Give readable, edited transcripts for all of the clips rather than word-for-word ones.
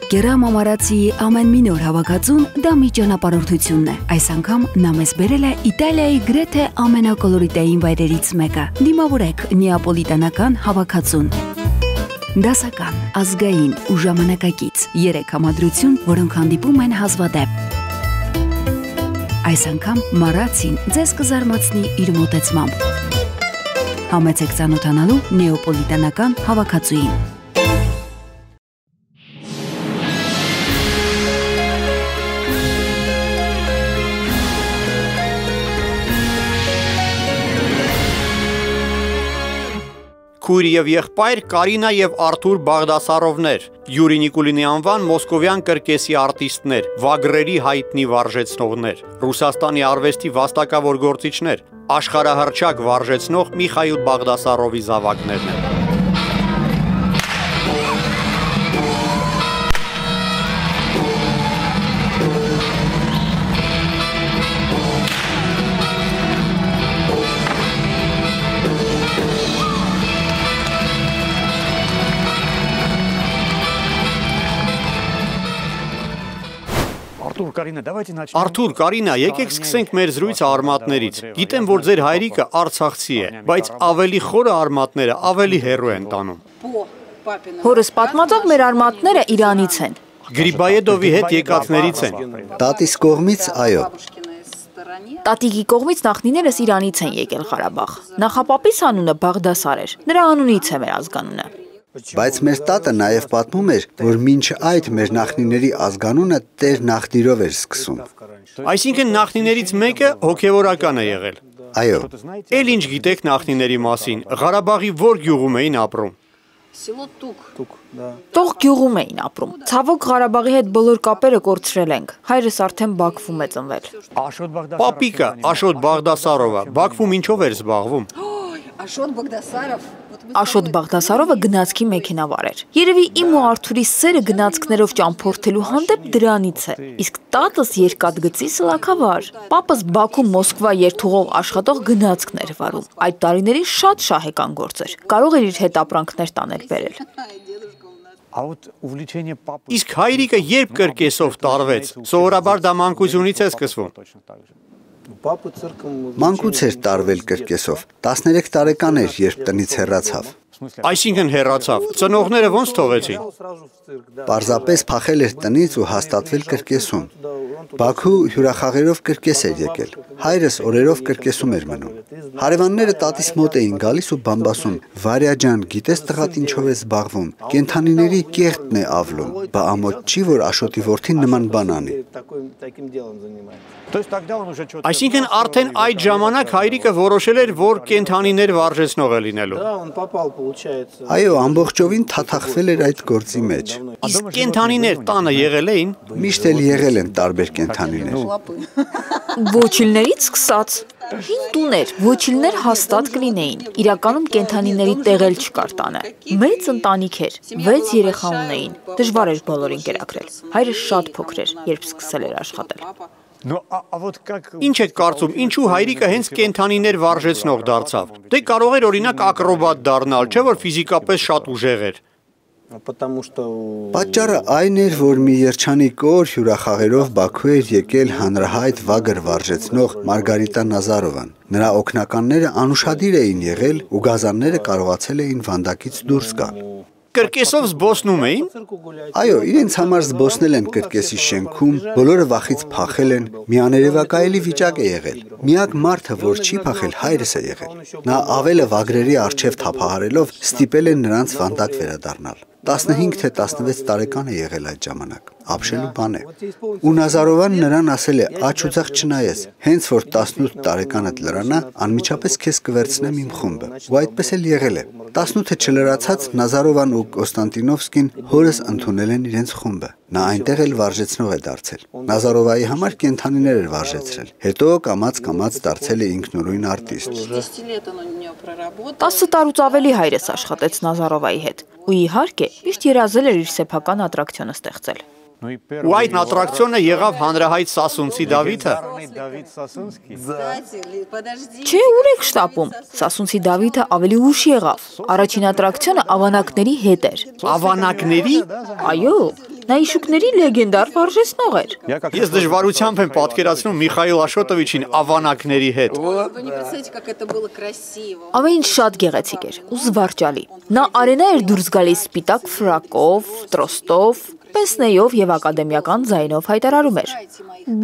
Գերամ ամարացիի ամեն մի նոր հավաքածուն դա մի ճանապարհորդությունն է։ Այս անգամ նա մեզ բերել է Իտալիայի գրեթե ամենակոլորիտային վայրերից մեկը։ Դիմավորեք նեապոլիտանական հավաքածուն։ Դասական, ազգային ու ժամանակակից 3 համադրություն, որոնք հանդիպում են հազվադեպ։ Այս անգամ մարացին ձեզ կզարմացնի իր մոտեցմամբ։ Համեցեք ծանոթանալու նեապոլիտանական հավաքածուին։ Քույր եւ եղբայր Կարինա եւ Արթուր Բաղդասարովներ, Յուրի Նիկուլինի անվան մոսկովյան կրկեսի արտիստներ, վագրերի հայտնի վարժեցնողներ, Ռուսաստանի արվեստի վաստակավոր գործիչներ, աշխարհահռչակ վարժեցնող Միխայիլ Բաղդասարովի զավակներն են։ Արթուր, Կարինա, եկեք սկսենք մեր զրույցը արմատներից։ Գիտեմ, որ ձեր հայրիկը արցախցի է, բայց ավելի խորը արմատները ավելի հեռու են տանում։ Հորս պատմածով մեր արմատները Իրանից են։ Գրիբայեդովի հետ եկածներից են։ Տատիս կողմից, այո։ Տատիկի կողմից նախնիներս Իրանից են եկել Ղարաբաղ։ Նախապապիս անունը Բաղդասար էր։ Նրա անունից է մեր ազգանունը։ Բայց մեր տատը նաև պատմում էր, որ մինչ այդ մեր նախնիների ազգանունը Տեր Նախդիրով էր սկսում։ Այսինքն նախնիներից մեկը հոգևորական է եղել։ Այո։ Էլ ինչ գիտեք նախնիների մասին, Ղարաբաղի որ գյուղում էին ապրում։ Տող գյուղում էին ապրում։ Ցավոք Ղարաբաղի հետ բոլոր կապերը կորցրել ենք։ Հայրս արդեն Բաքվում է ծնվել։ Պապիկը Աշոտ Բաղդասարովը Բաքվում ինչով էր զբաղվում։ Աշոտ Բաղդասարովը գնացքի մեքենավար էր։ Երևի իմ ու Արթուրի սերը գնացքներով ճամփորդելու հանդեպ դրանից է։ Իսկ տատս երկաթգծի սլաքավար։ Պապս Բաքու Մոսկվա երթուղով աշխատող գնացքներ վարում։ Այդ տարիներին շատ շահեկան գործ էր։ Կարող էր իր հետ ապրանքներ տանել բերել։ Իսկ հայրիկը երբ կրկեսով տարվեց, սովորաբար դա մանկությունից է սկսվում։ Մանկուց էր տարվել կրկեսով, 13 տարեկան էր, երբ տնից հեռացավ։ Այսինքն հեռացավ, ծնողները ոնց թողեցին։ Պարզապես փախել էր տնից ու հաստատվել կրկեսում։ Բաքու հյուրախաղերով կրկես էր եկել։ Հայրս օրերով կրկեսում էր մնում։ Հարևանները տատիս մոտ էին գալիս ու բամբասում. «Վարյա ջան, գիտես տղատ ինչով է զբաղվում։ Կենդանիների կեղտն է ավլում, բա ամոթ չի, որ Աշոտի որդին նման բան անի»։ Այսինքն արդեն այդ ժամանակ հայրիկը որոշել էր, որ կենդանիներ վարժեցնող է լինելու։ Այո, ամբողջովին թաթախվել էր այդ գործի մեջ։ Իսկ կենդանիներ տանը եղել էին։ Միշտ էլ եղել են տարբեր կենդանիներ։ Ոչիլներից սկսած։ Հին տուներ, ոչիլներ հաստատ կլինեին։ Իրականում կենդանիների տեղ էլ չկար տանը։ Մեծ ընտանիք էր, 6 երեխա ունեին։ Դժվար էր բոլորին կերակրել։ Հայրս շատ փոքր էր, երբ սկսել էր աշխատել։ Ինչ եք կարծում, ինչու հայրիկը հենց կենդանիներ վարժեցնող դարձավ։ Դե կարող էր օրինակ ակրոբատ դառնալ, չէ՞ որ ֆիզիկապես շատ ուժեղ էր։ Պատճառը այն էր, որ մի երջանիկ օր հյուրախաղերով Բաքու էր եկել հանրահայտ վագր վարժեցնող Մարգարիտա Նազարովան։ Նրա օգնականները անուշադիր էին եղել ու գազանները կարողացել էին վանդակից դուրս գալ։ Կրկեսով զբոսնում էին։ Այո, իրենց համար զբոսնել են կրկեսի շենքում, բոլորը վախից փախել են, միաներևակայելի վիճակ է եղել։ Միակ մարդը, որ չի փախել, հայրս է եղել։ Նա ավելը վագրերի առջև թափահարելով ստիպել է նրանց վանդակ վերադառնալ։ 15 թե 16 տարեկան է եղել այդ ժամանակ, ապշելու բան է։ Ու Նազարովան նրան ասել է, աչ ու ձախ չնայես, հենց որ 18 տարեկանդ լրանա, անմիջապես քեզ կվերցնեմ իմ խումբը։ Ու այդպես էլ եղել է։ 18-ը չլրացած Նազարովան ու Կոստանտինովսկին հորս ընդունել են իրենց խումբը։ Նա այնտեղ էլ վարժեցնող է դարձել։ Նազարովայի համար կենդանիներ էր վարժեցրել։ Հետո կամաց դարձել է ինքնուրույն արտիստ։ 10 տարուց ավելի հայրս աշխատեց Նազարովայի հետ։ Ու իհարկե, միշտ երազել էր իր սեփական ատրակցիոնը ստեղծել։ Ու այդ ատրակցիոնը եղավ հանրահայտ Սասունցի Դավիթը։ Չէ, ուր եք շտապում։ Սասունցի Դավիթը ավելի ուշ եղավ։ Առաջին ատրակցիոնը ավանակների հետ էր։ Ավանակների։ Այո, Նա իշուկների լեգենդար վարժեցնող էր։ Ես դժվարությամբ եմ պատկերացնում Միխայիլ Աշոտովիչին ավանակների հետ։ Ամեն ինչ շատ գեղեցիկ էր ու զվարճալի։ Նա արենա էր դուրս գալիս սպիտակ ֆրակով, տրոստով, պենսնեյով եւ ակադեմիական ձայնով հայտարարում էր.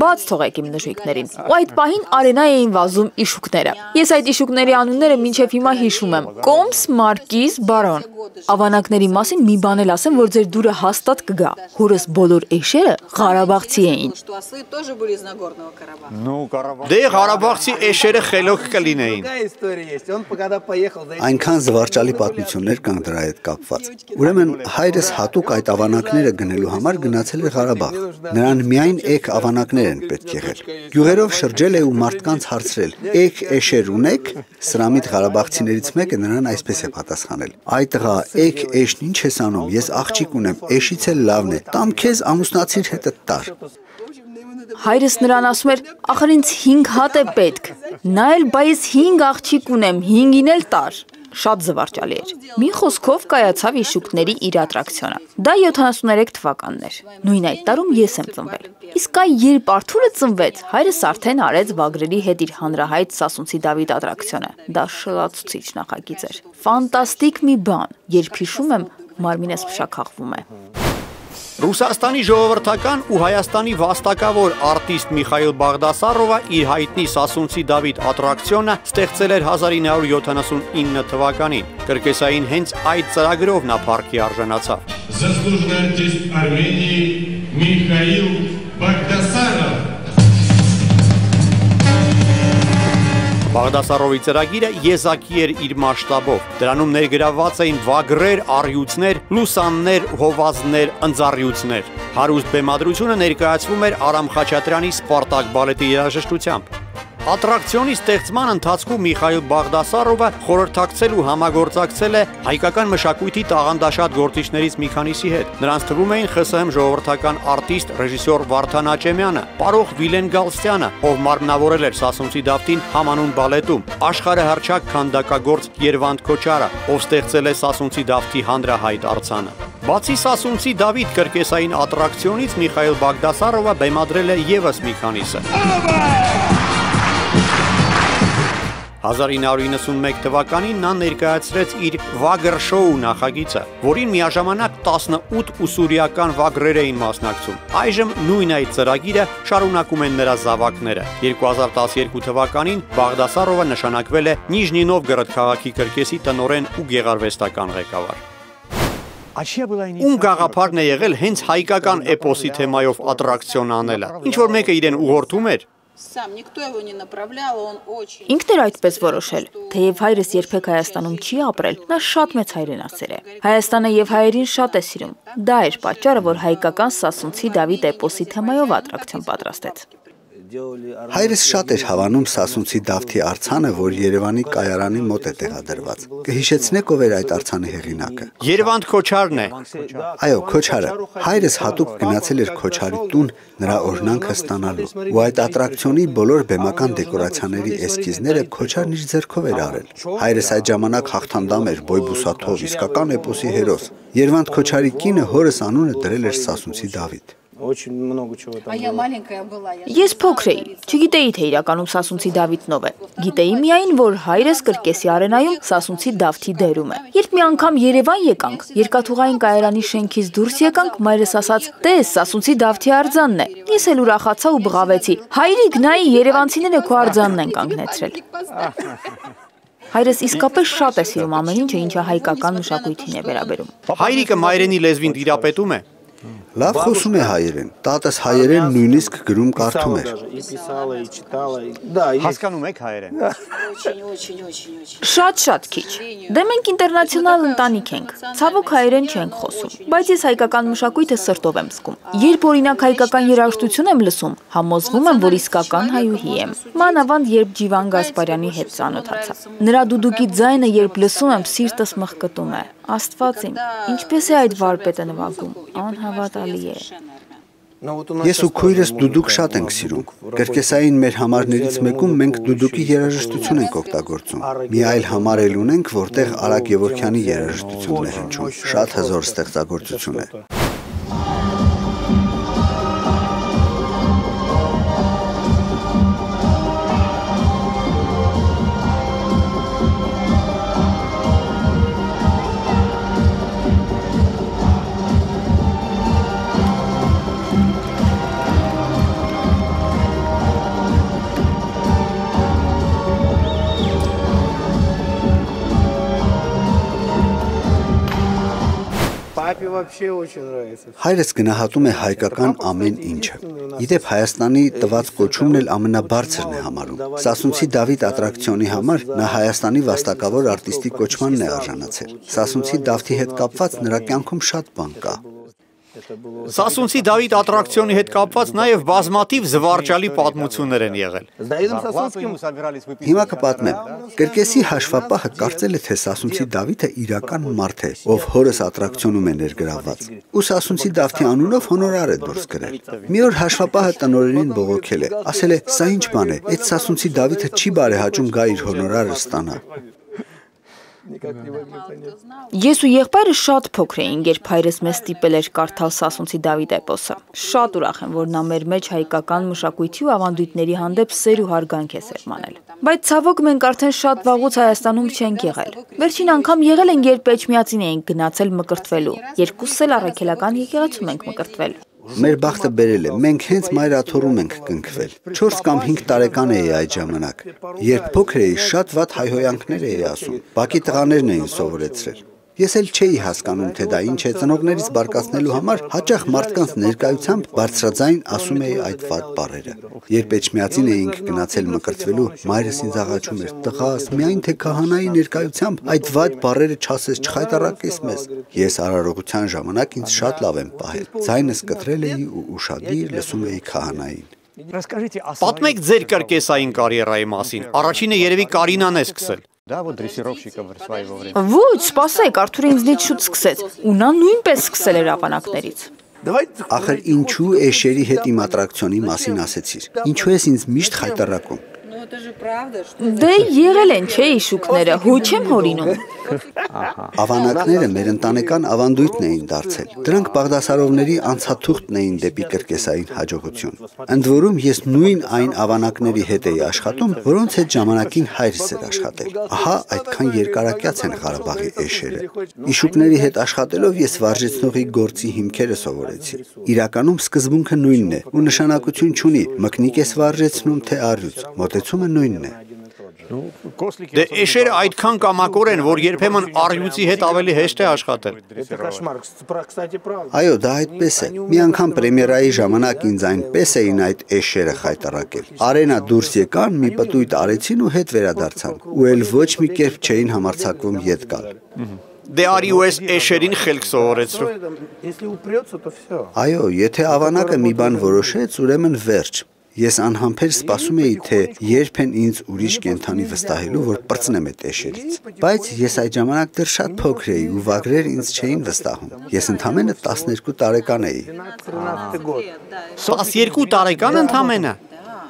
Բաց թողեք իմ նժույգներին։ Ու այդ պահին արենա էին վազում իշուկները։ Ես այդ իշուկների անունները մինչև հիմա հիշում եմ. Կոմս, Մարկիզ, Բարոն։ Ավանակների մասին մի բան էլ ասեմ, որ ձեր դուրը հաստատ կգա։ Հորս բոլոր էշերը Ղարաբաղցի էին։ Դե Ղարաբաղցի էշերը խելոք կլինեին։ Այնքան զվարճալի պատմություններ կան դրա հետ կապված։ Ուրեմն հայրս հատուկ այդ ավանակները գնելու համար գնացել էր Ղարաբաղ։ Նրան միայն էկ ավանակներ են պետք եղել։ Գյուղերով շրջել է ու մարդկանց հարցրել. «Էկ էշեր ունեք»։ Սրամիտ ղարաբաղցիներից մեկը նրան այսպես է պատասխանել. «Այ տղա, էկ էշն ինչ ես անում, ես աղջիկ ունեմ, էշից էլ լավն է, տամ քեզ ամուսնացիր հետդ տար»։ Հայրս նրան ասում էր. «Ախր ինձ 5 հատ է պետք»։ Նա էլ «Բայց 5 աղջիկ ունեմ, 5-ին էլ տար»։ Շատ զվարճալի էր։ Մի խոսքով կայացավ իշուկների իր ատրակցիոնը։ Դա 73 թվականն էր։ Նույն այդ տարում ես եմ ծնվել։ Իսկ այ երբ Արթուրը ծնվեց, հայրս արդեն արեց Վագրերի հետ իր հանրահայտ Սասունցի Դավիթ ատրակցիոնը։ Դա շլացուցիչ նախագիծ էր։ Ֆանտաստիկ մի բան, երբ հիշում եմ, մարմինս փշաքաղվում է։ Ռուսաստանի ժողովրդական ու Հայաստանի վաստակավոր արտիստ Միխայիլ Բաղդասարովը իր հայտնի Սասունցի Դավիթ ատրակցիոնը ստեղծել էր 1979 թվականին։ Կրկեսային հենց այդ ծրագրով նա փառքի արժանացավ։ Заслуженный артист Армении Михаил Багдасаров։ Բաղդասարովի ծրագիրը եզակի էր իր մասշտաբով։ Դրանում ներգրավված էին վագրեր, առյուծներ, լուսաններ, հովազներ, ընձառյուծներ։ Հարուստ բեմադրությունը ներկայացվում էր Արամ Խաչատրյանի Սպարտակ բալետի երաժշտությամբ։ Ատրակցիոնի ստեղծման ընթացքում Միխայիլ Բաղդասարովը խորհրդակցել ու համագործակցել է հայկական մշակույթի տաղանդաշատ գործիչներից մի քանիսի հետ։ Նրանց թվում էին ԽՍՀՄ ժողովրդական արտիստ ռեժիսոր Վարդան Աճեմյանը, պարող Վիլեն Գալստյանը, ով մարմնավորել էր Սասունցի Դավթին համանուն բալետում, աշխարհահռչակ քանդակագործ Երվանդ Քոչարը, ով ստեղծել է Սասունցի Դավթի հանրահայտ արձանը։ Բացի Սասունցի Դավիթ կրկեսային ատրակցիոնից Միխայիլ Բաղդասարովը բեմադրել է ևս մի քանիսը։ 1991 թվականին նա ներկայացրեց իր Վագր շոու նախագիծը, որին միաժամանակ 18 ուսուրիական վագրեր էին մասնակցում։ Այժմ նույն այդ ծրագիրը շարունակում են նրա զավակները։ 2012 թվականին Բաղդասարովը նշանակվել է Նիժնի Նովգորոդ քաղաքի կրկեսի տնօրեն ու գեղարվեստական ղեկավար։ Ում գաղափարն է եղել հենց հայկական էպոսի թեմայով ատրակցիոն անելը։ Ինչ որ մեկը իրեն ուղղորդում էր։ Ինքն էր այդպես որոշել, թեև հայրս երբեք Հայաստանում չի ապրել, նա շատ մեծ հայրենասեր է։ Հայաստանը եւ հայերին շատ է սիրում։ Դա էր պատճառը, որ հայկական Սասունցի Դավիթ էպոսի թեմայով ատրակցիոն պատրաստեց։ Հայրս շատ էր հավանում Սասունցի Դավթի արձանը, որ Երևանի կայարանի մոտ է տեղադրված։ Կհիշեցնեք ով էր այդ արձանի հեղինակը։ Երվանդ Քոչարն է։ Այո, Քոչարը։ Հայրս հատուկ գնացել էր Քոչարի տուն նրա օրհնանքը ստանալու։ Ու այդ ատրակցիոնի բոլոր բեմական դեկորացիաների էսքիզները Քոչարն իր ձեռքով էր արել։ Հայրս այդ ժամանակ հաղթանդամ էր, բոյբուսաթով, իսկական էպոսի հերոս։ Երվանդ Քոչարի կինը հորս անունը դրել էր Սասունցի Դավիթ։ Ես փոքր էի, չգիտեի թե իրականում Սասունցի Դավիթն ով է։ Գիտեի միայն, որ հայրս կրկեսի արենայում Սասունցի Դավթի դերում է։ Երբ մի անգամ Երևան եկանք, երկաթուղային կայարանի շենքից դուրս եկանք, մայրս ասաց. «Տես, Սասունցի Դավթի արձանն է»։ Ես էլ ուրախացա ու բղավեցի. «Հայրիկ, նայի, երևանցիները քո արձանն են կանգնեցրել»։ Հայրս իսկապես շատ է սիրում ամեն ինչը, ինչը հայկական մշակույթին է վերաբերում։ Հայրիկը մայրենի լեզվին տիրապետում է։ Լավ խոսում է հայերեն, տատս հայերեն նույնիսկ գրում կարդում էր։ Հասկանում եք հայերեն։ Շատ քիչ։ Դե մենք ինտերնացիոնալ ընտանիք ենք։ Ցավոք հայերեն չենք խոսում, բայց ես հայկական մշակույթը սրտով եմ զգում։ Երբ օրինակ հայկական երաժշտություն եմ լսում, համոզվում եմ, որ իսկական հայուհի եմ։ Մանավանդ երբ Ջիվան Գասպարյանի հետ ծանոթացա։ Նրա դուդուկի ձայնը երբ լսում եմ, սիրտս մխկտում է։ Աստված իմ, ինչպես է այդ վարպետը նվագում, անհավատալի է։ Ես ու քույրս դուդուկ շատ ենք սիրում։ Կրկեսային մեր համարներից մեկում մենք դուդուկի երաժշտություն ենք օգտագործում։ Մի այլ համար էլ ունենք, որտեղ Արագ Գևորգյանի երաժշտությունն է հնչում։ Շատ հզոր ստեղծագործություն է։ Հայրս գնահատում է հայկական ամեն ինչը։ Իդեպ Հայաստանի տված կոչումն էլ ամենաբարձրն է համարում։ Սասունցի Դավիթ ատրակցիոնի համար նա Հայաստանի վաստակավոր արտիստի կոչմանն է արժանացել։ Սասունցի Դավթի հետ կապված նրա կյանքում շատ բան կա։ Սասունցի Դավիթ ատրակցիոնի հետ կապված նաև բազմաթիվ զվարճալի պատմություններ են եղել։ Հիմա կպատմեմ։ Կրկեսի հաշվապահը կարծել է, թե Սասունցի Դավիթը իրական մարդ է, ով հորս ատրակցիոնում է ներգրավված։ Ու Սասունցի Դավթի անունով հոնորար է դուրս գրել։ Մի օր հաշվապահը տնօրենին բողոքել է, ասել է. «Սա ինչ բան է, այդ Սասունցի Դավիթը չի բարեհաճում գա իր հոնորարը ստանա»։ Ես ու եղբայրը շատ փոքր էինք, երբ հայրս մեզ ստիպել էր կարդալ Սասունցի Դավիթ էպոսը։ Շատ ուրախ եմ, որ նա մեր մեջ հայկական մշակույթի ու ավանդույթների հանդեպ սեր ու հարգանք է սերմանել։ Բայց ցավոք մենք արդեն շատ վաղուց Հայաստանում չենք եղել։ Վերջին անգամ եղել ենք, երբ Էջմիածին էինք գնացել մկրտվելու։ Երկուսս էլ առաքելական եկեղեցում ենք մկրտվել։ Մեր բախտը բերել է, մենք հենց մայրաթոռում ենք կնքվել։ 4 կամ 5 տարեկան էի այդ ժամանակ։ Երբ փոքր էի, շատ վատ հայհոյանքներ էի ասում։ Բակի տղաներն էին սովորեցրել։ Ես էլ չէի հասկանում, թե դա ինչ է, ծնողներից բարկացնելու համար հաճախ մարդկանց ներկայությամբ բարձրաձայն ասում էի այդ վատ բառերը։ Երբ Էջմիածին էինք գնացել մկրտվելու, մայրս ինձ աղաչում էր. «Տղաս, միայն թե քահանայի ներկայությամբ այդ վատ բառերը չասես, չխայտառակես մեզ»։ Ես արարողության ժամանակ ինձ շատ լավ եմ պահել։ Ձայնս կտրել էի ու ուշադիր լսում էի քահանային։ Պատմեք ձեր կրկեսային կարիերայի մասին։ Առաջինը երևի Կարինան է սկսել։ Ոչ, սպասեք, Արթուրը ինձնից շուտ սկսեց, ու նա նույնպես սկսել էր ավանակներից։ Ախր ինչու Էշերի հետ իմ ատրակցիոնի մասին ասեցիր։ Ինչու ես ինձ միշտ խայտառակում։ Դե եղել են, չէ, շուկները, հույ չեմ հորինում։ Ավանակները մեր ընտանեկան ավանդույթն էին դարձել։ Դրանք Բաղդասարովների անցաթուղթն էին դեպի կրկեսային հաջողություն։ Ընդ որում ես նույն այն ավանակների հետ էի աշխատում, որոնց հետ ժամանակին հայրս էր աշխատել։ Ահա այդքան երկարակյաց են Ղարաբաղի էշերը։ Իշուկների հետ աշխատելով ես վարժեցնողի գործի հիմքերը սովորեցի։ Իրականում սկզբունքը նույնն է ու նշանակություն չունի մկնիկ ես վարժեցնում թե առյուծ, մոտեցումը նույնն է։ Դե էշերը այդքան կամակոր են, որ երբեմն առյուծի հետ ավելի հեշտ է աշխատել։ Այո, դա այդպես է։ Մի անգամ պրեմիերայի ժամանակ ինձ այնպես էին այդ էշերը խայտառակել։ Արենա դուրս եկան, մի պտույտ արեցին ու հետ վերադարձան։ Ու էլ ոչ մի կերպ չէին համարձակվում ետ գալ։ Դե արի ու էս էշերին խելք սովորեցրու։ Այո, եթե ավանակը մի բան որոշեց, ուրեմն վերջ։ Ես անհամբեր սպասում էի, թե երբ են ինձ ուրիշ կենդանի վստահելու, որ պրծնեմ այդ էշերից։ Բայց ես այդ ժամանակ դեռ շատ փոքր էի ու վագրեր ինձ չէին վստահում։ Ես ընդամենը 12 տարեկան էի։ 12 տարեկան ընդամենը։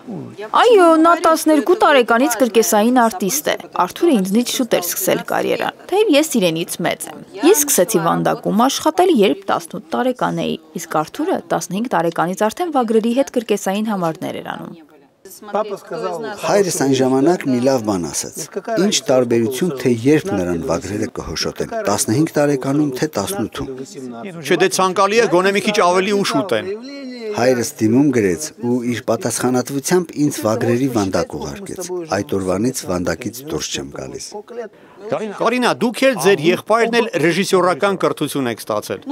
Այո, նա 12 տարեկանից կրկեսային արտիստ է։ Արթուրը ինձնից շուտ էր սկսել կարիերան, թեև ես իրենից մեծ եմ։ Ես սկսեցի Վանդակում աշխատել, երբ 18 տարեկան էի, իսկ Արթուրը 15 տարեկանից արդեն վագրերի հետ կրկեսային համարներ էր անում։ Հայրս այն ժամանակ մի լավ բան ասաց։ Ինչ տարբերություն, թե երբ նրան վագրերը կհոշոտեն, 15 տարեկանում թե 18-ում։ Չէ, դե ցանկալի է գոնե մի քիչ ավելի ուշ ուտեն։ Հայրս դիմում գրեց ու իր պատասխանատվությամբ ինձ վագրերի Վանդակ ուղարկեց։ Այդ օրվանից Վանդակից դուրս չեմ գալիս։ Կարինա, դուք էլ ձեր եղբայրն էլ ռեժիսորական կրթություն եք ստացել։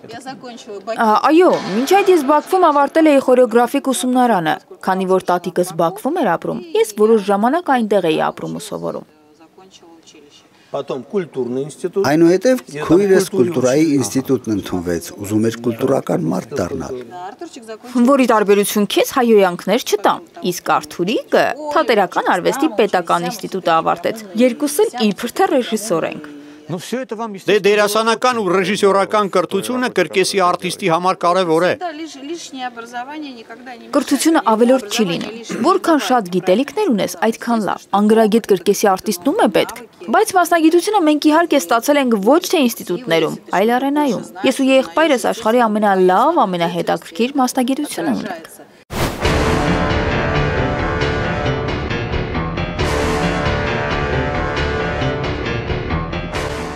Այո, մինչ այդ ես Բաքվում ավարտել էի խորեոգրաֆիկ ուսումնարանը, քանի որ տատիկս Բաքվում էր ապրում, ես որոշ ժամանակ այնտեղ էի ապրում ու սովորում։ Այնուհետև քույրս կուլտուրայի ինստիտուտն ընդունվեց, ուզում էր կուլտուրական մարդ դառնալ։ Որի տարբերություն քեզ հայհոյանքներ չտամ, իսկ Արթուրիկը թատերական արվեստի պետական ինստիտուտը ավարտեց, երկուսս էլ իբր թե ռեժիսոր ենք։ Դե դերասանական ու ռեժիսորական կրթությունը կրկեսի արտիստի համար կարևոր է։ Կրթությունը ավելորդ չի լինում։ Որքան շատ գիտելիքներ ունես, այդքան լավ։ Անգրագետ կրկեսի արտիստում է պետք։ Բայց մասնագիտությունը մենք իհարկե ստացել ենք ոչ թե ինստիտուտներում, այլ արենայում։ Ես ու եղբայրս աշխարհի ամենալավ, ամենահետաքրքիր մասնագիտությունը ունենք։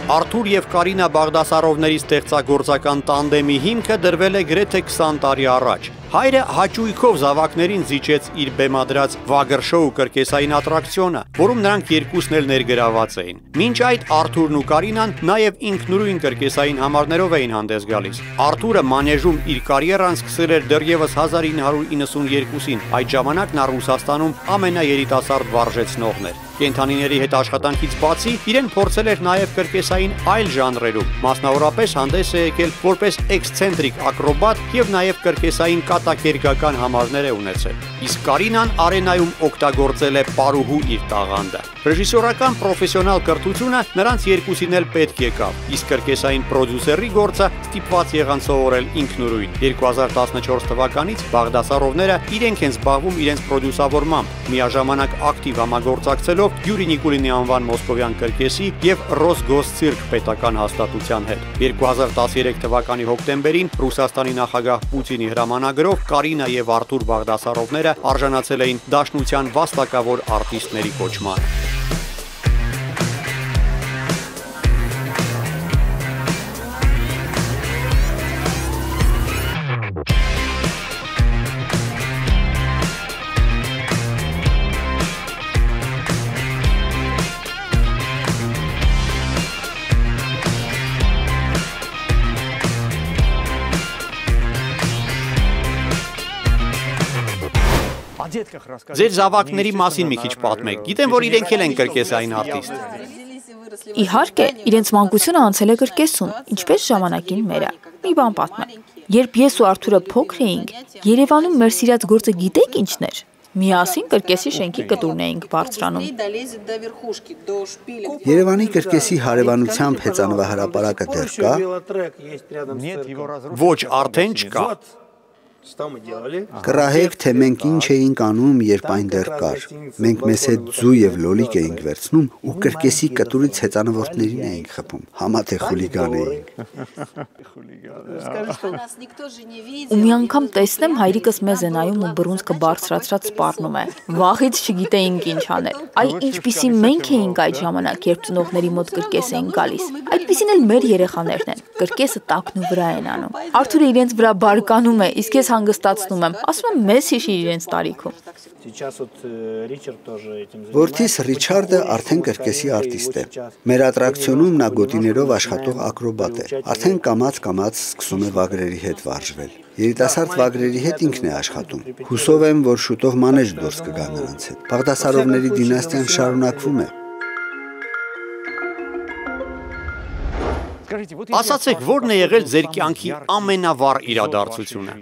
Արթուր և Կարինա Բաղդասարովների ստեղծագործական տանդեմի հիմքը դրվել է գրեթե 20 տարի առաջ։ Հայրը հաճույքով զավակներին զիջեց իր բեմադրած Վագր շոու կրկեսային ատրակցիոնը, որում նրանք երկուսն էլ ներգրաված էին։ Մինչ այդ Արթուրն ու Կարինան նաև ինքնուրույն կրկեսային համարներով էին հանդես գալիս։ Արթուրը մանեժում իր կարիերան սկսել էր դեռևս 1992-ին, այդ ժամանակ նա Ռուսաստանում ամենաերիտասարդ վարժեցնողն էր։ Կենդանիների հետ աշխատանքից բացի իրեն փորձել էր նաև կրկեսային այլ ժանրերում, մասնավորապես հանդես է եկել որպես էքսցենտրիկ ակրոբատ եւ նաև կրկեսային կատակերգական համարներ է ունեցել։ Իսկ Կարինան արենայում օգտագործել է պարուհու իր տաղանդը։ Ռեժիսորական պրոֆեսիոնալ կրթությունը նրանց երկուսին էլ պետք եկավ, իսկ կրկեսային պրոդյուսերի գործը ստիպված եղան սովորել ինքնուրույն։ 2014 թվականից Բաղդասարովները իրենք են զբաղվում իրենց պրոդյուսավորմամբ, միաժամանակ ակտիվ համագործակցելով Յուրի Նիկուլինի անվան մոսկովյան կրկեսի եւ Ռոսգոսցիրկ պետական հաստատության հետ։ 2013 թվականի հոկտեմբերին Ռուսաստանի նախագահ Պուտինի հրամանագրով Կարինա եւ Արթուր Բաղդասարովները արժանացել էին Դաշնության վաստակավոր արտիստների կոչման։ Ձեր զավակների մասին մի քիչ պատմեք։ Գիտեմ, որ իրենք էլ են կրկեսային արտիստ։ Իհարկե, իրենց մանկությունը անցել է կրկեսում, ինչպես ժամանակին մերը։ Մի բան պատմեմ։ Երբ ես ու Արթուրը փոքր էինք, Երևանում մեր սիրած գործը գիտեք ինչն էր։ Միասին կրկեսի շենքի կտուրն էինք բարձրանում։ Երևանի կրկեսի հարևանությամբ հեծանվահրապարակը դեռ կա։ Ոչ, արդեն չկա։ Կռահեք, թե մենք ինչ էինք անում, երբ այն դեռ կար։ Մենք մեզ հետ ձու եւ լոլիկ էինք վերցնում ու կրկեսի կտուրից հեծանվորդներին էինք խփում։ Համատեղ խուլիգան էինք։ Ու մի անգամ տեսնեմ հայրիկս մեզ է նայում ու բռունցքը բարձրացրած սպառնում է։ Վախից չգիտեինք ինչ անել։ Այ ինչպիսի մենք էինք այդ ժամանակ, երբ ծնողների մոտ կրկես էին գալիս։ Այդպիսին էլ մեր երեխաներն են։ Կրկեսը տակն ու վրա են անում։ Արթուրը իրենց վրա բարկանում է, իսկ ես հանգստացնում եմ, ասում եմ մեզ հիշի իրենց տարիքում։ Որդիս Ռիչարդը արդեն կրկեսի արտիստ է։ Մեր ատրակցիոնում նա գոտիներով աշխատող ակրոբատ է։ Արդեն կամաց-կամաց սկսում է վագրերի հետ վարժվել։ Երիտասարդ վագրերի հետ ինքն է աշխատում։ Հուսով եմ, որ շուտով մանեջ դուրս կգա նրանց հետ։ Բաղդասարովների դինաստիան շարունակվում է։ Ասացեք, ո՞րն է եղել ձեր կյանքի ամենավառ իրադարձությունը։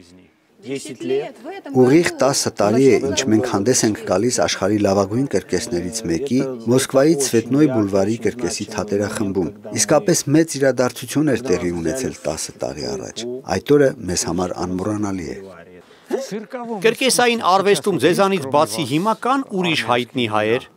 Ուղիղ 10 տարի է, ինչ մենք հանդես ենք գալիս աշխարհի լավագույն կրկեսներից մեկի, Մոսկվայի Ցվետնոյ բուլվարի կրկեսի թատերախմբում։ Իսկապես մեծ իրադարձություն էր տեղի ունեցել 10 տարի առաջ։ Այդ օրը մեզ համար անմոռանալի է։ Կրկեսային արվեստում ձեզանից բացի հիմա կան ուրիշ հայտնի հայեր։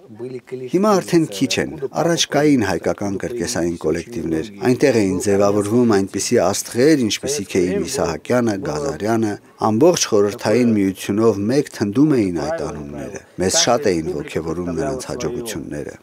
Հիմա արդեն քիչ են, առաջ կային հայկական կրկեսային կոլեկտիվներ, այնտեղ էին ձևավորվում այնպիսի աստղեր, ինչպիսիք էին Իսահակյանը, Գազարյանը, ամբողջ խորհրդային միությունով մեկ թնդում էին այդ անունները, մեզ շատ էին ոգևորում նրանց հաջողությունները։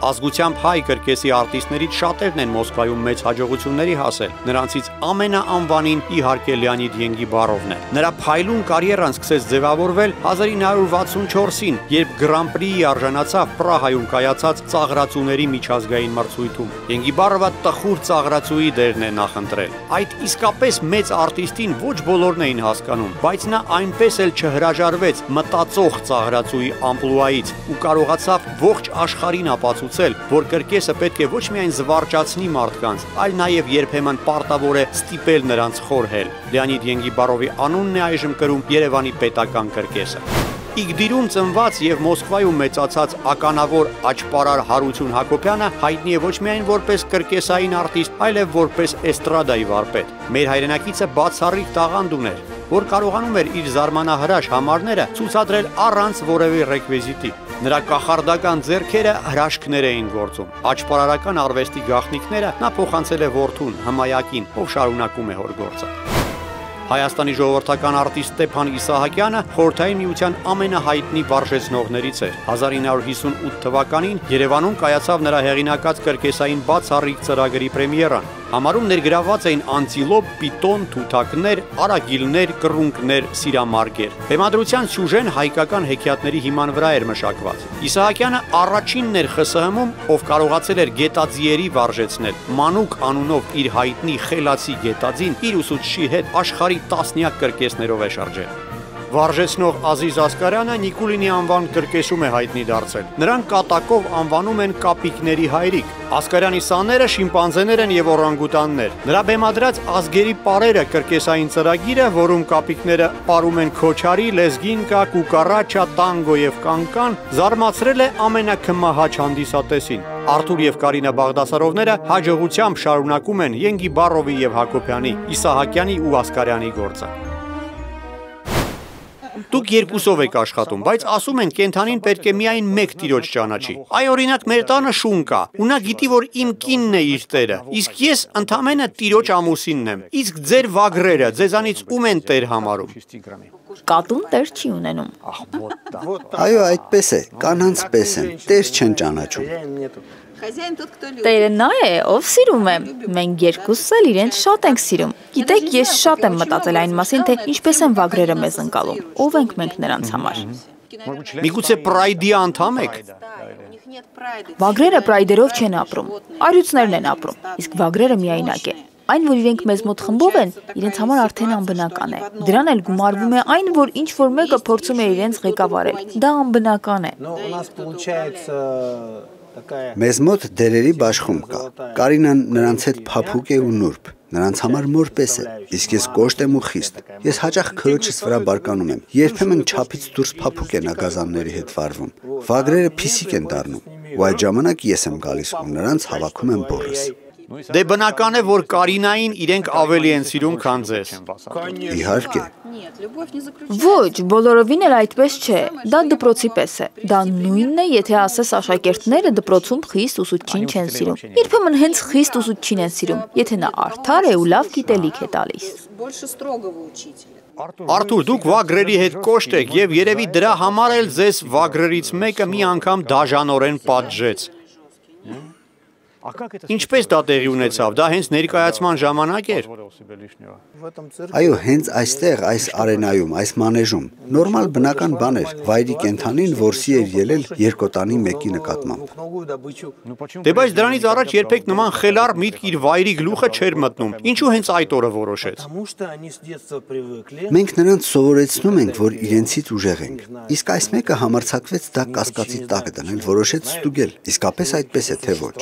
Ազգությամբ հայ կրկեսի արտիստներից շատերն են Մոսկվայում մեծ հաջողությունների հասել։ Նրանցից ամենաանվանին իհարկե Լեոնիդ Ենգիբարովն է։ Նրա փայլուն կարիերան սկսեց ձևավորվել 1964-ին, երբ Grand Prix-ի արժանացավ Պրահայում կայացած ծաղրածուների միջազգային մրցույթում։ Ենգիբարովը տխուր ծաղրածուի դերն է նախընտրել։ Այդ իսկապես մեծ արտիստին ոչ բոլորն էին հասկանում, բայց նա այնպես էլ չհրաժարվեց մտածող ծաղրածուի ամպլուայից ու կարողացավ ողջ աշխարհին ապացուցել, որ կրկեսը պետք է ոչ միայն զվարճացնի մարդկանց, այլ նաև երբեմն պարտավոր է ստիպել նրանց խորհել։ Լեոնիդ Ենգիբարովի անունն է այժմ կրում Երևանի պետական կրկեսը։ Իգդիրում ծնված եւ Մոսկվայում մեծացած ականավոր աճպարար Հարություն Հակոբյանը հայտնի է ոչ միայն որպես կրկեսային արտիստ, այլև որպես էստրադայի վարպետ։ Մեր հայրենակիցը բացառիկ տաղանդ ուներ, որ կարողանում էր իր զարմանահրաշ համարները ցուցադրել առանց որևէ ռեկվիզիտի։ Նրա կախարդական ձեռքերը հրաշքներ էին գործում։ Աճպարարական արվեստի գաղտնիքները նա փոխանցել է որդուն Հմայակին, ով շարունակում է հոր գործը։ Հայաստանի ժողովրդական արտիստ Ստեփան Իսահակյանը Խորհրդային Միության ամենահայտնի վարժեցնողներից էր։ 1958 թվականին Երևանում կայացավ նրա հեղինակած կրկեսային բացառիկ ծրագրի պրեմիերան։ Համարում ներգրավված էին անտիլոպ, պիտոն, թութակներ, արագիլներ, կռունկներ, սիրամարգեր։ Բեմադրության սյուժեն հայկական հեքիաթների հիման վրա էր մշակված։ Իսահակյանը առաջինն էր ԽՍՀՄ-ում, ով կարողացել էր գետաձիերի վարժեցնել։ Մանուկ անունով իր հայտնի խելացի գետաձին իր ուսուցչի հետ աշխարհի տասնյակ կրկեսներով է շարժել։ Վարժեցնող Ազիզ Ասկարյանը Նիկուլինի անվան կրկեսում է հայտնի դարձել։ Նրան կատակով անվանում են կապիկների հայրիկ։ Ասկարյանի սաները շիմպանզեներ են եւ օրանգուտաններ։ Նրա բեմադրած ազգերի պարերը կրկեսային ծրագիրը, որում կապիկները պարում են քոչարի, լեզգինկա, կուկարաչա, տանգո եւ կանկան, զարմացրել է ամենակմահաճ հանդիսատեսին։ Արթուր եւ Կարինա Բաղդասարովները հաջողությամբ շարունակում են Ենգիբարովի եւ Հակոբյանի, Իսահակյանի ու Ասկարյանի գործը։ Դուք երկուսով եք աշխատում, բայց ասում են կենթանին պետք է միայն մեկ տիրոջ ճանաչի։ Այ օրինակ մեր տանը շուն կա, ու նա գիտի, որ իմ կինն է իր տերը, իսկ ես ընդամենը տիրոջ ամուսինն եմ։ Իսկ ձեր վագրերը ձեզանից ում են տեր համարում։ Կատուն տեր չի ունենում։ Այո, այդպես է, կանանց պես են, տեր չեն ճանաչում։ Տերը նա է, ով սիրում է։ Մենք երկուսս էլ իրենց շատ ենք սիրում։ Գիտեք, ես շատ եմ մտածել այն մասին, թե ինչպես են վագրերը մեզ ընկալում։ Ով ենք մենք նրանց համար։ Միգուցե Պրայդի անդամ եք։ Վագրերը պրայդերով չեն ապրում, առյուծներն են ապրում, իսկ վագրերը միայնակ է։ Այն, որ իրենք մեզ մոտ խմբով են, իրենց համար արդեն անբնական է։ Դրան էլ գումարվում է այն, որ ինչ-որ մեկը փորձում է իրենց ղեկավարել։ Դա անբնական է։ Մեզ մոտ դերերի բաշխում կա։ Կարինան նրանց հետ փափուկ է ու նուրբ, նրանց համար մոր պես է, իսկ ես կոշտ եմ ու խիստ։ Ես հաճախ քրոջս վրա բարկանում եմ, երբեմն չափից դուրս փափուկ են ագազանների հետ վարվում։ Վագրերը փիսիկ են դառնում, ու այդ ժամանակ ես եմ գալիս ու նրանց հավաքում եմ բորս։ Դե բնական է, որ Կարինային իրենք ավելի են սիրում, քան ձեզ։ Իհարկե։ Ոչ, բոլորովին էլ այդպես չէ, դա դպրոցի պես է։ Դա նույնն է, եթե ասես աշակերտները դպրոցում խիստ ուսուցչին չեն սիրում։ Երբեմն հենց խիստ ուսուցչին են սիրում, եթե նա արդար է ու լավ գիտելիք է տալիս։ Արթուր, դուք վագրերի հետ կոշտ եք եւ երևի դրա համար էլ ձեզ վագրերից մեկը մի անգամ դաժանորեն պատժեց։ Ինչպես դա տեղի ունեցավ, դա հենց ներկայացման ժամանակ էր։ Այո, հենց այստեղ, այս արենայում, այս մանեժում, նորմալ բնական բան էր, վայրի կենթանին որսի էր ելել երկոտանի մեկի նկատմամբ։ Դե բայց դրանից առաջ երբեք նման խելառ միտք իր վայրի գլուխը չէր մտնում, ինչու հենց այդ օրը որոշեց։ Մենք նրանց սովորեցնում ենք, որ իրենցից ուժեղ ենք, իսկ այս մեկը համարձակվեց դա կասկածի տակ դնել, որոշեց ստուգել, իսկապես այդպես է, թե ոչ։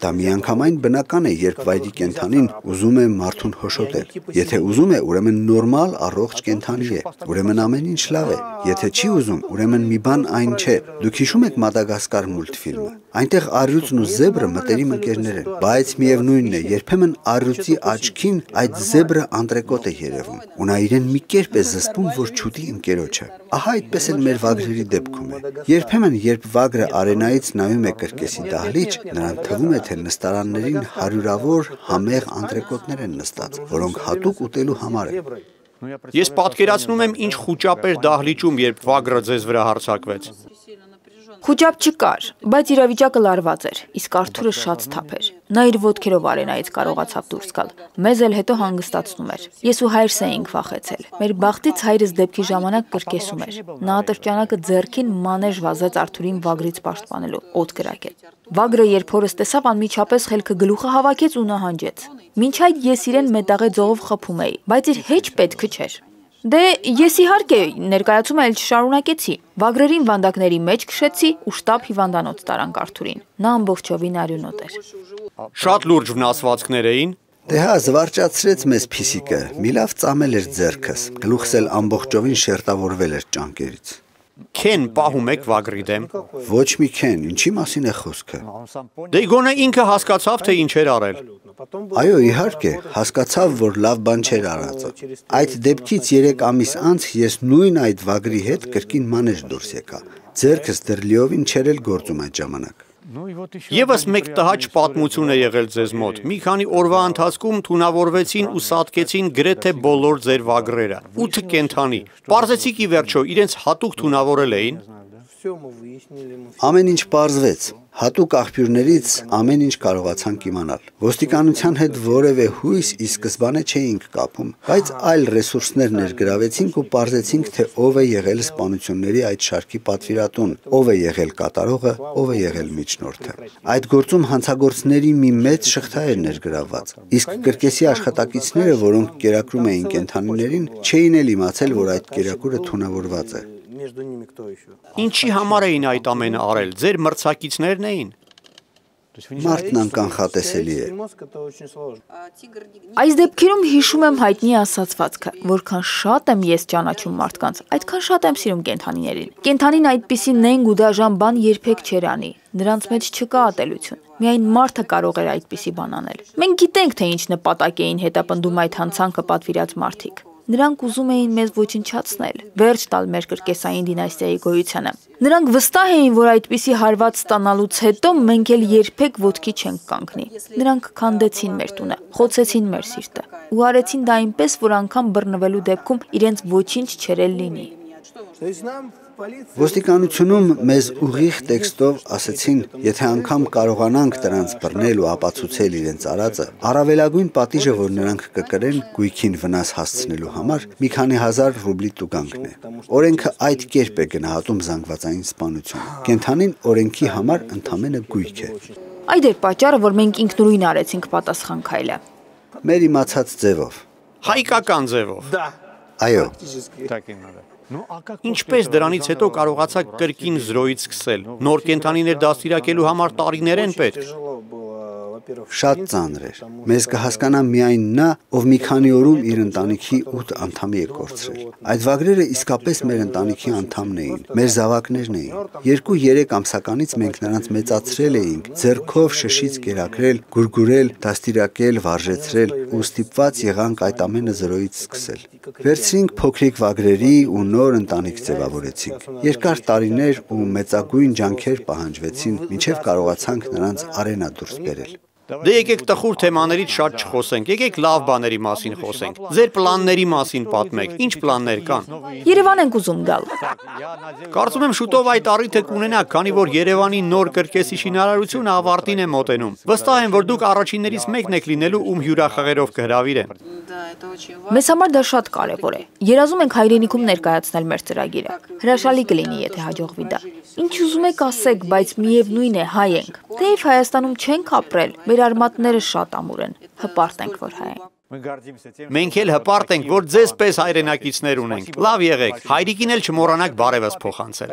Դա միանգամայն բնական է, երբ վայրի կենթանին ուզում է մարդուն հոշոտել։ Եթե ուզում է, ուրեմն նորմալ առողջ կենթանի է, ուրեմն ամեն ինչ լավ է։ Եթե չի ուզում, ուրեմն մի բան այն չէ։ Դուք հիշում եք Մադագասկար մուլտֆիլմը։ Այնտեղ առյուծն ու զեբրը մտերիմ ընկերներ են, բայց միևնույնն է, երբեմն առյուծի աչքին այդ զեբրը անտրեկոտ է երևում, ու նա իրեն մի կերպ է զսպում, որ չուտի ընկերոջը։ Ահա այդպես էլ մեր վագրերի դեպքում է։ Երբեմն, երբ վագրը արենայից նայում է կրկեսի դահլիճ, նրան թվում է, թե նստարաններին հարյուրավոր համեղ անտրեկոտներ են նստած, որոնք հատուկ ուտելու համար են։ Ես պատկերացնում եմ ինչ խուճապ էր դահլիճում, երբ վագրը ձեզ վրա հարձակվեց։ Խուճապ չկար, բայց իրավիճակը լարված էր, իսկ Արթուրը շատ սթափ էր։ Նա իր ոտքերով արենայից կարողացավ դուրս գալ։ Մեզ էլ հետո հանգստացնում էր։ Ես ու հայրս էինք վախեցել։ Մեր բախտից հայրս դեպքի ժամանակ կրկեսում էր։ Նա ատրճանակը ձեռքին մանեժ վազեց Արթուրին վագրից պաշտպանելու, օդ կրակել։ Վագրը երբ հորս տեսավ, անմիջապես խելքը գլուխը հավաքեց ու նահանջեց։ Մինչ այդ ես իրեն մետաղե ձողով խփում էի, բայց իր հեչ պետքը չէր։ Դե ես իհարկե ներկայացումը էլ չշարունակեցի։ Վագրերին վանդակների մեջ քշեցի ու շտապ հիվանդանոց տարանք Արթուրին։ Նա ամբողջովին արյունոտ էր։ Շատ լուրջ վնասվածքներ էին։ Դե հա, զվարճացրեց մեզ փիսիկը, մի լավ ծամել էր ձեռքս, գլուխս էլ ամբողջովին շերտավորվել էր ճանկերից։ Քեն պահում եք վագրի դեմ։ Ոչ մի քեն, ինչի մասին է խոսքը։ Դե գոնե ինքը հասկացավ, թե ինչ էր արել։ Այո, իհարկե, հասկացավ, որ լավ բան չէր արածը։ Այդ դեպքից 3 ամիս անց ես նույն այդ վագրի հետ կրկին մանեժ դուրս եկա։ Ձեռքս դեռ լիովին չէր էլ գործում այդ ժամանակ։ Եվս մեկ տհաճ պատմություն է եղել ձեզ մոտ։ Մի քանի օրվա ընթացքում թունավորվեցին ու սատկեցին գրեթե բոլոր ձեր վագրերը։ 8 կենթանի։ Պարզեցիք ի վերջո, իրենց հատուկ թունավորել էին։ Ամեն ինչ պարզվեց։ Հատուկ աղբյուրներից ամեն ինչ կարողացանք իմանալ։ Ոստիկանության հետ որևէ հույս ի սկզբանե չէինք կապում, բայց այլ ռեսուրսներ ներգրավեցինք ու պարզեցինք, թե ով է եղել սպանությունների այդ շարքի պատվիրատուն, ով է եղել կատարողը, ով է եղել միջնորդը։ Այդ գործում հանցագործների մի մեծ շղթա էր ներգրավված, իսկ կրկեսի աշխատակիցները, որոնք կերակրում էին կենդանիներին, չէին էլ իմացել, որ այդ կերակուրը թունավորված է։ Ինչի համար էին այդ ամենը արել, ձեր մրցակիցներն էին։ Մարդն անկանխատեսելի է։ Այս դեպքերում հիշում եմ հայտնի ասացվածքը, որքան շատ եմ ես ճանաչում մարդկանց, այդքան շատ եմ սիրում կենդանիներին։ Կենդանին այդպիսի նենգ ու դաժան բան երբեք չեր անի, նրանց մեջ չկա ատելություն։ Միայն մարդը կարող էր այդպիսի բան անել։ Մենք գիտենք, թե ինչ նպատակ էին հետապնդում այդ հանցանքը պատվիրած մարդիկ։ Նրանք ուզում էին մեզ ոչնչացնել, վերջ տալ մեր կրկեսային դինաստիայի գոյությանը։ Նրանք վստահ էին, որ այդպիսի հարված ստանալուց հետո մենք էլ երբեք ոտքի չենք կանգնի։ Նրանք քանդեցին մեր տունը, խոցեցին մեր սիրտը ու արեցին դա այնպես, որ անգամ բռնվելու դեպքում իրենց ոչինչ չերել լինի։ Ոստիկանությունում մեզ ուղիղ տեքստով ասեցին, եթե անգամ կարողանանք նրանց բռնել ու ապացուցել իրենց արածը, առավելագույն պատիժը, որ նրանք կկրեն գույքին վնաս հասցնելու համար, մի քանի հազար ռուբլի տուգանքն է։ Օրենքը այդ կերպ է գնահատում զանգվածային սպանությունը։ Կենդանին օրենքի համար ընդամենը գույք է։ Այդ էր պատճառը, որ մենք ինքնուրույն արեցինք պատասխան քայլը։ Մեր իմացած ձևով։ Հայկական ձևով։ Այո։ Ինչպես դրանից հետո կարողացաք կրկին զրոյից սկսել։ Նոր կենդանիներ դաստիարակելու համար տարիներ են պետք։ Շատ ծանր էր։ Մեզ կհասկանա միայն նա, ով մի քանի օրում իր ընտանիքի 8 անդամի է կորցրել։ Այդ վագրերը իսկապես մեր ընտանիքի անդամն էին, մեր զավակներն էին։ 2-3 ամսականից մենք նրանց մեծացրել էինք, ձեռքով շշից կերակրել, գուրգուրել, դաստիարակել, վարժեցրել ու ստիպված եղանք այդ ամենը զրոյից սկսել։ Վերցրինք փոքրիկ վագրերի ու նոր ընտանիք ձևավորեցինք։ Երկար տարիներ ու մեծագույն ջանքեր պահանջվեցին, մինչև կարողացանք նրանց արենա դուրս բերել։ Դե եկեք տխուր թեմաներից շատ չխոսենք, եկեք լավ բաների մասին խոսենք։ Ձեր պլանների մասին պատմեք, ինչ պլաններ կան։ Երևան ենք ուզում գալ։ Կարծում եմ շուտով այդ առիթը կունենաք, քանի որ Երևանի նոր կրկեսի շինարարությունը ավարտին է մոտենում։ Վստահ եմ, որ դուք առաջիններից մեկն եք լինելու, ում հյուրախաղերով կհրավիրեն։ Մեզ համար դա շատ կարևոր է։ Երազում ենք հայրենիքում ներկայացնել մեր ծրագիրը։ Հրաշալի կլինի, եթե հաջողվի դա։ Ինչ ուզում եք ասեք, բայց միևնույն է, հայ ենք։ Թեև Հայաստանում չենք ապրել, մեր արմատները շատ ամուր են։ Հպարտ ենք, որ հայ ենք։ Մենք էլ հպարտ ենք, որ ձեզ պես հայրենակիցներ ունենք։ Լավ եղեք, հայրիկին էլ չմոռանաք բարևս փոխանցել։